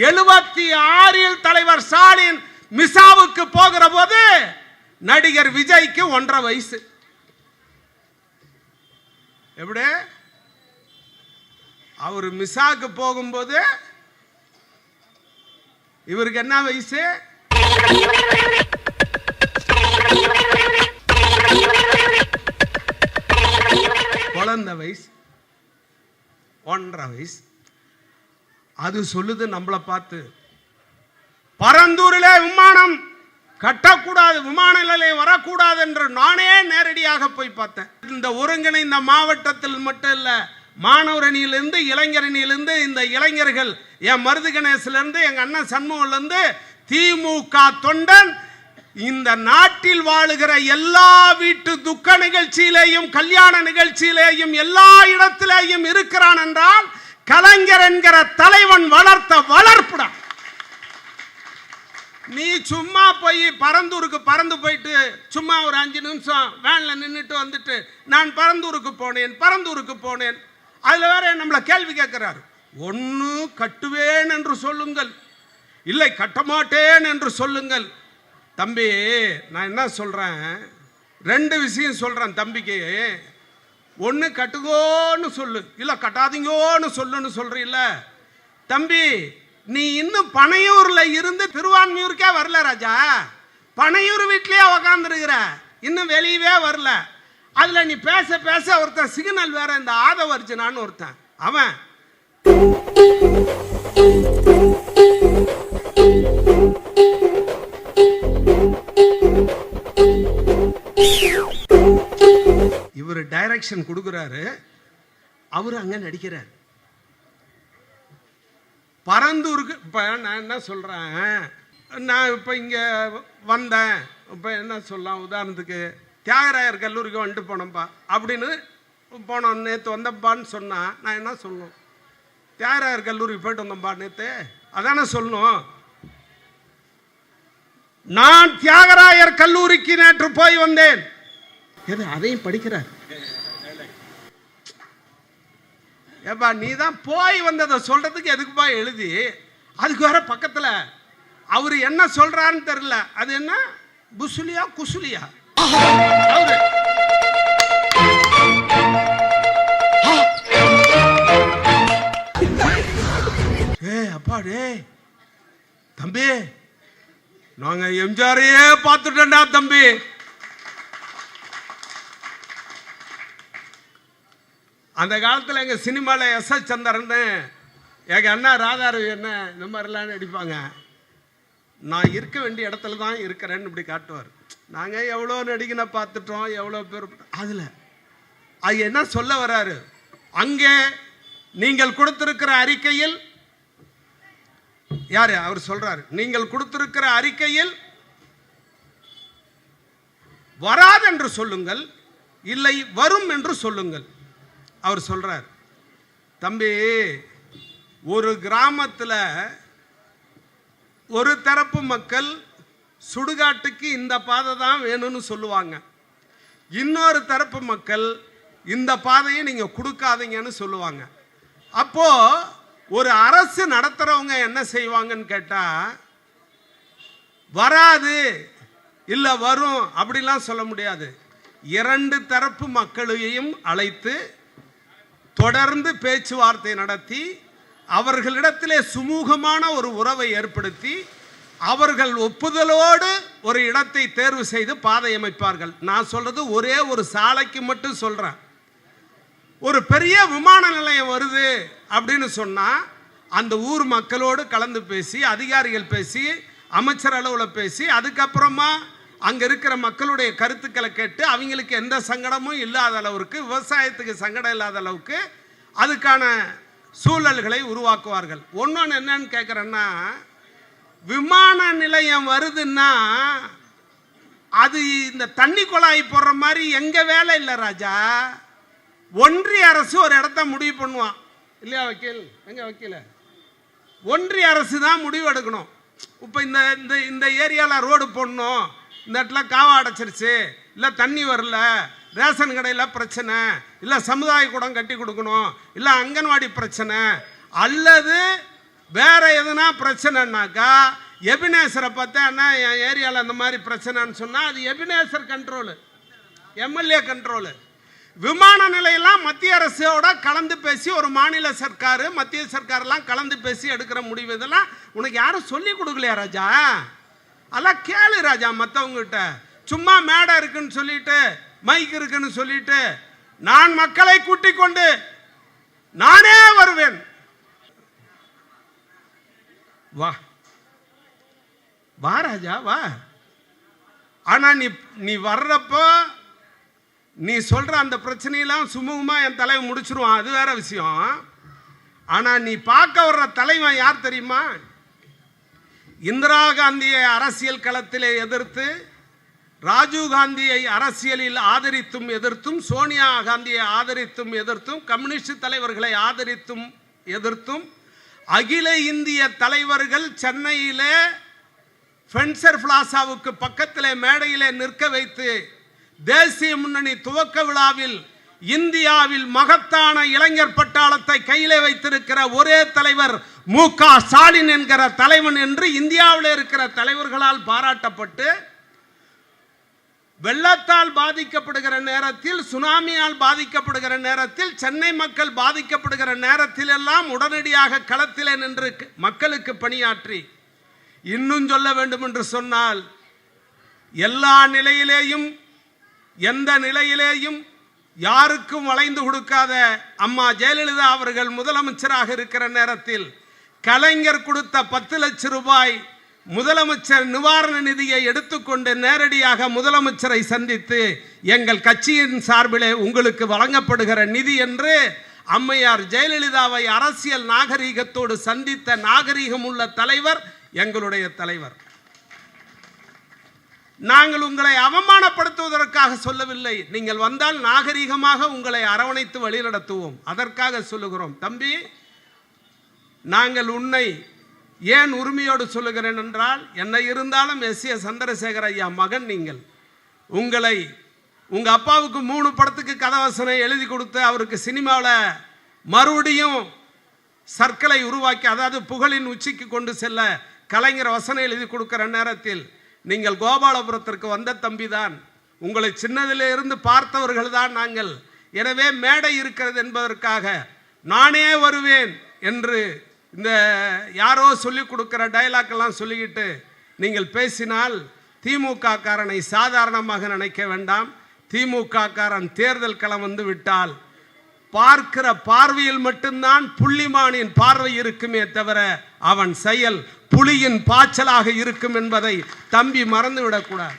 76 தலைவர் ஸ்டாலின் மிசாவுக்கு போகிற போது நடிகர் விஜய்க்கு 1.5 வயசு. எப்படி அவர் மிசாவுக்கு போகும்போது இவருக்கு என்ன வயசு? குழந்தை வயசு, 1.5 வயசு. அது சொல்லுது நம்மளை பார்த்து, பரந்தூரிலே விமானம் கட்டக்கூடாது, விமான நிலையம் வரக்கூடாது என்று நானே நேரடியாக போய் பார்த்தேன். இந்த ஒருங்கிணைந்த மாவட்டத்தில் மட்டும் இல்ல, மாணவர் அணியிலிருந்து இளைஞர் அணியிலிருந்து இந்த இளைஞர்கள், என் மருது கணேசிலிருந்து எங்க அண்ணன் சண்முகிலிருந்து திமுக தொண்டன் இந்த நாட்டில் வாழுகிற எல்லா வீட்டு துக்க நிகழ்ச்சியிலேயும் கல்யாண நிகழ்ச்சியிலேயும் எல்லா இடத்திலேயும் இருக்கிறான் என்றால் கலைஞர் என்கிற தலைவன் வளர்த்த வளர்ப்புடா. நீ சும்மா போய் பரந்தூருக்கு பறந்து போயிட்டு சும்மா ஒரு 5 நிமிஷம் வேன்ல நின்றுட்டு வந்துட்டு நான் பரந்தூருக்கு போனேன். அதுல வேற நம்மளை கேள்வி கேட்கிறாரு. ஒன்னு கட்டுவேன் என்று சொல்லுங்கள், இல்லை கட்டமாட்டேன் என்று சொல்லுங்கள். தம்பி நான் என்ன சொல்றேன், 2 விஷயம் சொல்றேன் தம்பிக்கு. ஒன்னு கட்டுகோன்னு சொல்லு, இல்ல கட்டாதீங்கோன்னு சொல்லுன்னு சொல்றீல்ல தம்பி. நீ இன்னும் பனையூர்ல இருந்து திருவான்மியூருக்கே வரல ராஜா. பனையூர் வீட்லயே உக்காந்துருக்கிற, இன்னும் வெளியவே வரல. அதுல நீ பேச பேச ஒருத்தன் சிக்னல் வேற, இந்த ஆதவர்ஜனான்னு ஒருத்தன், அவன் இவர் டைரக்ஷன் கொடுக்கிறாரு, அவரு அங்க நடிக்கிறார். பரந்தூருக்கு இப்ப நான் என்ன சொல்றேன், நான் இப்ப இங்க வந்தேன், இப்ப என்ன சொல்லலாம், உதாரணத்துக்கு தியாகராயர் கல்லூரிக்கு வந்துட்டு போனோம்ப்பா அப்படின்னு போனோம், நேற்று வந்தப்பான்னு சொன்னா நான் என்ன சொல்லணும்? தியாகராயர் கல்லூரிக்கு போயிட்டு வந்தோம்பா நேற்று, அதானே சொல்லணும். நான் தியாகராயர் கல்லூரிக்கு நேற்று போய் வந்தேன், அதையும் படிக்கிறார். ஏப்பா நீ தான் போய் வந்ததை சொல்றதுக்கு எதுக்குப்பா எழுதி, அதுக்கு வேற பக்கத்துல அவரு என்ன சொல்றான்னு தெரியல. அது என்ன புசுலியா குசுலியா? அவரு அப்பாடே தம்பி, நாங்க எம்ஜிஆரையே பார்த்துட்டோம்டா தம்பி. அந்த காலத்தில் எங்க சினிமாவில் எஸ்.எஸ். சந்திரன் எங்க அண்ணா ராதாரவி என்ன இந்த மாதிரிலாம் நடிப்பாங்க. நான் இருக்க வேண்டிய இடத்துல தான் இருக்கிறேன்னு இப்படி காட்டுவார். நாங்கள் எவ்வளோ நடிகனை பார்த்துட்டோம், எவ்வளோ பேர். அதில் அது என்ன சொல்ல வர்றாரு, அங்கே நீங்கள் கொடுத்திருக்கிற அறிக்கையில் யாரு அவர் சொல்றாரு, நீங்கள் கொடுத்திருக்கிற அறிக்கையில் வராது என்று சொல்லுங்கள், இல்லை வரும் என்று சொல்லுங்கள். அவர் சொல்றார், தம்பி ஒரு கிராமத்தில் ஒரு தரப்பு மக்கள் சுடுகாட்டுக்கு இந்த பாதை தான் வேணும்னு சொல்லுவாங்க, இன்னொரு தரப்பு மக்கள் இந்த பாதையை நீங்க கொடுக்காதீங்கன்னு சொல்லுவாங்க. அப்போ ஒரு அரசு நடத்துறவங்க என்ன செய்வாங்கன்னு கேட்டா, வராது இல்ல வரும் அப்படிலாம் சொல்ல முடியாது. 2 தரப்பு மக்களையும் அழைத்து தொடர்ந்து பேச்சுவார்த்தை நடத்தி அவர்களிடத்திலே சுமூகமான ஒரு உறவை ஏற்படுத்தி அவர்கள் ஒப்புதலோடு ஒரு இடத்தை தேர்வு செய்து பாதை அமைப்பார்கள். நான் சொல்றது ஒரே ஒரு சாலைக்கு மட்டும் சொல்றேன். ஒரு பெரிய விமான நிலையம் வருது அப்படின்னு சொன்னா அந்த ஊர் மக்களோடு கலந்து பேசி, அதிகாரிகள் பேசி, அமைச்சர் அளவில் பேசி, அதுக்கப்புறமா அங்க இருக்கிற மக்களுடைய கருத்துக்களை கேட்டு அவங்களுக்கு எந்த சங்கடமும் இல்லாத அளவுக்கு, விவசாயத்துக்கு சங்கடம் இல்லாத அளவுக்கு அதுக்கான சூழல்களை உருவாக்குவார்கள். ஒன்னொன்று என்னன்னு கேட்குறேன்னா, விமான நிலையம் வருதுன்னா அது இந்த தண்ணி குழாய் போடுற மாதிரி எங்க வேலை இல்லை ராஜா. ஒன்றிய அரசு ஒரு இடத்த முடிவு பண்ணுவான் இல்லையா வக்கீல்? எங்க வக்கீல? ஒன்றிய அரசு தான் முடிவு எடுக்கணும். இப்போ இந்த ஏரியாவில் ரோடு போடணும், இந்த இடத்துல காவா அடைச்சிருச்சு, இல்லை தண்ணி வரல, ரேஷன் கடையில் பிரச்சனை, இல்லை சமுதாய கூடம் கட்டி கொடுக்கணும், இல்லை அங்கன்வாடி பிரச்சனை, அல்லது வேற எதுனா பிரச்சனைனாக்கா எபினேசரை பார்த்தா என் ஏரியாவில் அந்த மாதிரி பிரச்சனைன்னு சொன்னால் அது எபினேசர் கண்ட்ரோலு, எம்எல்ஏ கண்ட்ரோலு. விமான நிலையெல்லாம் மத்திய அரசோட கலந்து பேசி ஒரு மாநில சர்க்கார் மத்திய சர்க்காரெல்லாம் கலந்து பேசி எடுக்கிற முடிவு. இதெல்லாம் உனக்கு யாரும் சொல்லி கொடுக்கலையா ராஜா? அதெல்லாம் கேளு ராஜா மற்றவங்ககிட்ட. சும்மா மேடை இருக்குன்னு சொல்லிட்டு மைக் இருக்குன்னு சொல்லிட்டு நான் மக்களை கூட்டிக் கொண்டு நானே வருவேன். வா வா ராஜா வா. ஆனா நீ வர்றப்போ நீ சொல்ற அந்த பிரச்சனையெல்லாம் சுமூகமா என் தலைவன் முடிச்சிருவான், அது வேற விஷயம். ஆனா நீ பார்க்க வர்ற தலைவன் யார் தெரியுமா? இந்திரா காந்தியை அரசியல் களத்திலே எதிர்த்து, ராஜீவ் காந்தியை அரசியலில் ஆதரித்தும் எதிர்த்தும், சோனியா காந்தியை ஆதரித்தும் எதிர்த்தும், கம்யூனிஸ்ட் தலைவர்களை ஆதரித்தும் எதிர்த்தும் அகில இந்திய தலைவர்கள் சென்னையிலே ஃபென்சர் பிளாசாவுக்கு பக்கத்திலே மேடையிலே நிற்க வைத்து தேசிய முன்னணி துவக்க விழாவில் இந்தியாவில் மகத்தான இளைஞர் பட்டாளத்தை கையிலே வைத்திருக்கிற ஒரே தலைவர் மு.க. ஸ்டாலின் என்கிற தலைவன் என்று இந்தியாவில் இருக்கிற தலைவர்களால் பாராட்டப்பட்டு, வெள்ளத்தால் பாதிக்கப்படுகிற நேரத்தில், சுனாமியால் பாதிக்கப்படுகிற நேரத்தில், சென்னை மக்கள் பாதிக்கப்படுகிற நேரத்தில் எல்லாம் உடனடியாக களத்திலே நின்று மக்களுக்கு பணியாற்றி, இன்னும் சொல்ல வேண்டும் என்று சொன்னால் எல்லா நிலையிலேயும் எந்த நிலையிலேயும் யாருக்கும் வளைந்து கொடுக்காத அம்மா ஜெயலலிதா அவர்கள் முதலமைச்சராக இருக்கிற நேரத்தில் கலைஞர் கொடுத்த 10 லட்சம் ரூபாய் முதலமைச்சர் நிவாரண நிதியை எடுத்துக்கொண்டு நேரடியாக முதலமைச்சரை சந்தித்து எங்கள் கட்சியின் சார்பிலே உங்களுக்கு வழங்கப்படுகிற நிதி என்று அம்மையார் ஜெயலலிதாவை அரசியல் நாகரீகத்தோடு சந்தித்த நாகரீகம் உள்ள தலைவர் எங்களுடைய தலைவர். நாங்கள் உங்களை அவமானப்படுத்துவதற்காக சொல்லவில்லை. நீங்கள் வந்தால் நாகரீகமாக உங்களை அரவணைத்து வழிநடத்துவோம், அதற்காக சொல்லுகிறோம். தம்பி, நாங்கள் உன்னை ஏன் உரிமையோடு சொல்லுகிறேன் என்றால், என்ன இருந்தாலும் எஸ்.ஏ. சந்திரசேகர் ஐயா மகன் நீங்கள். உங்களை உங்க அப்பாவுக்கு 3 படத்துக்கு கதவசனம் எழுதி கொடுத்து அவருக்கு சினிமாவில் மறுபடியும் சர்க்கலை உருவாக்கி, அதாவது புகழின் உச்சிக்கு கொண்டு செல்ல கலைஞர் வசனம் எழுதி கொடுக்கிற நேரத்தில் நீங்கள் கோபாலபுரத்திற்கு வந்த தம்பி தான். உங்களை சின்னதிலே இருந்து பார்த்தவர்கள் தான் நாங்கள். எனவே மேடை இருக்கிறது என்பதற்காக நானே வருவேன் என்று இந்த யாரோ சொல்லிக் கொடுக்கிற டைலாக் எல்லாம் சொல்லிக்கிட்டு நீங்கள் பேசினால் திமுக காரனை சாதாரணமாக நினைக்க வேண்டாம். திமுக காரன் தேர்தல் களம் வந்து விட்டால் பார்க்கிற பார்வையில் மட்டும்தான் புள்ளிமானின் பார்வை இருக்குமே தவிர அவன் செயல் புலியின் பாய்ச்சலாக இருக்கும் என்பதை தம்பி மறந்துவிடக்கூடாது.